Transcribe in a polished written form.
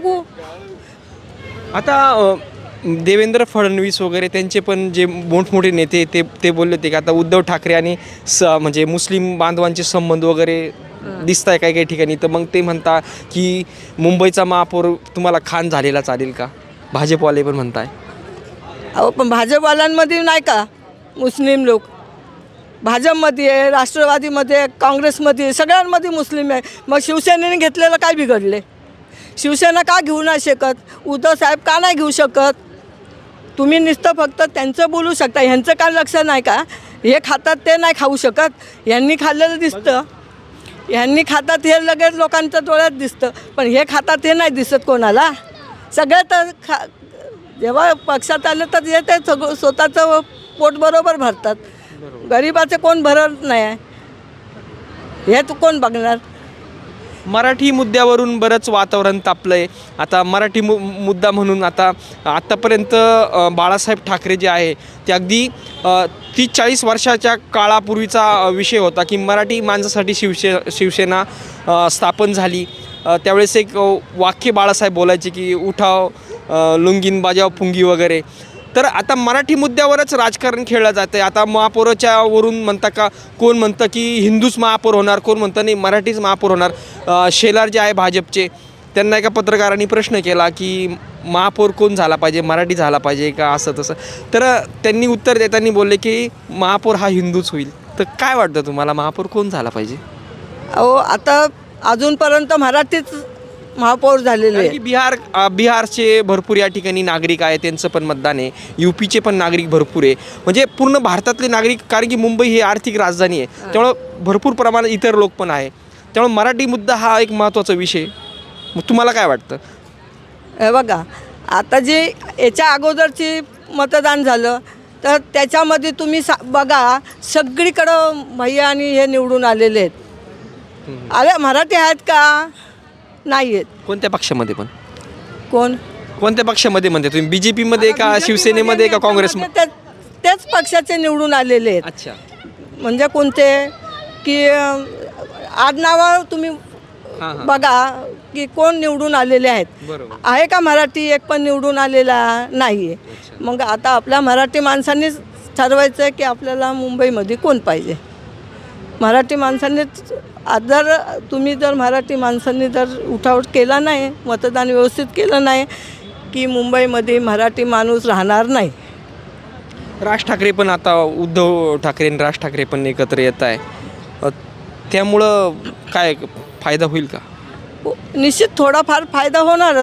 बघू. आता देवेंद्र फडणवीस वगैरे त्यांचे पण जे मोठमोठे नेते ते बोलले होते की आता उद्धव ठाकरे आणि म्हणजे मुस्लिम बांधवांचे संबंध वगैरे दिसत आहे काही काही ठिकाणी. तर मग ते म्हणता की मुंबईचा महापौर तुम्हाला खान झालेला चालेल का? भाजपवाले पण म्हणताय. अहो पण भाजपवाल्यांमध्ये नाही का मुस्लिम लोक? भाजपमध्ये आहे, राष्ट्रवादीमध्ये, काँग्रेसमध्ये, सगळ्यांमध्ये मुस्लिम आहे. मग शिवसेनेने घेतलेलं काय बिघडले? शिवसेना का घेऊ नाही शकत? उद्धव साहेब का नाही घेऊ शकत? तुम्ही नुसतं फक्त त्यांचं बोलू शकता, ह्यांचं काय लक्ष नाही का? हे खातात ते नाही खाऊ शकत, ह्यांनी खाल्लेलं दिसतं. ह्यांनी खातात हे लगेच लोकांच्या डोळ्यात दिसतं, पण हे खातात हे नाही दिसत कोणाला. सगळे तर जेव्हा पक्षात आलं तर हे ते सगळं स्वतःचं पोट बरोबर भरतात. गरिबाचं कोण भरत नाही आहे, हे तू कोण बघणार? मराठी मुद्द्यावरून बरंच वातावरण तापलं आहे. आता मराठी मुद्दा म्हणून आत्तापर्यंत बाळासाहेब ठाकरे जे आहे ते अगदी 30-40 वर्षाच्या काळापूर्वीचा विषय होता की मराठी माणसासाठी शिवसेना स्थापन झाली. त्यावेळेस एक वाक्य बाळासाहेब बोलायचे की उठाव लुंगीन बाजाव पुंगी वगैरे. तर आता मराठी मुद्द्यावरच राजकारण खेळलं जातं आहे. आता महापौराच्या वरून म्हणता का, कोण म्हणतं की हिंदूच महापौर होणार, कोण म्हणतं नाही मराठीच महापौर होणार. शेलार जे आहे भाजपचे, त्यांना एका पत्रकारांनी प्रश्न केला की महापौर कोण झाला पाहिजे, मराठी झाला पाहिजे का, असं तसं. तर त्यांनी उत्तर देताना बोलले की महापौर हा हिंदूच होईल. तर काय वाटतं तुम्हाला, महापौर कोण झाला पाहिजे? अहो आता अजूनपर्यंत मराठीच महापौर झालेले आहे. बिहारचे भरपूर या ठिकाणी नागरिक आहे, त्यांचं पण मतदान आहे. यूपीचे पण नागरिक भरपूर आहे, म्हणजे पूर्ण भारतातले नागरिक. कारण की मुंबई ही आर्थिक राजधानी आहे, त्यामुळं भरपूर प्रमाणात इतर लोक पण आहे. त्यामुळे मराठी मुद्दा हा एक महत्त्वाचा विषय. मग तुम्हाला काय वाटतं? हे बघा, आता जे याच्या अगोदरची मतदान झालं तर त्याच्यामध्ये तुम्ही बघा सगळीकडं भैया आणि हे निवडून आलेले आहेत. अरे मराठी आहेत का? नाही आहेत. कोणत्या पक्षामध्ये पण? कोणत्या पक्षामध्ये म्हणते तुम्ही? BJPमध्ये का, शिवसेनेमध्ये का, काँग्रेसमध्ये? तेच पक्षाचे निवडून आलेले आहेत. अच्छा. म्हणजे कोणते की आडनावावर तुम्ही बघा की कोण निवडून आलेले आहेत. बरोबर आहे का मराठी एक पण निवडून आलेला नाही आहे. मग आता आपल्या मराठी माणसांनीच ठरवायचं आहे की आपल्याला मुंबईमध्ये कोण पाहिजे. मराठी माणसांनीच जर मराठी माणसांनी जर उठाव केला नाही, मतदान व्यवस्थित केलं नाही की मुंबईमध्ये मराठी माणूस राहणार नाही. राज ठाकरे पण आता उद्धव ठाकरे आणि राज ठाकरे पण एकत्र येत आहे, त्यामुळं काय फायदा होईल का? निश्चित थोडाफार फायदा होणार.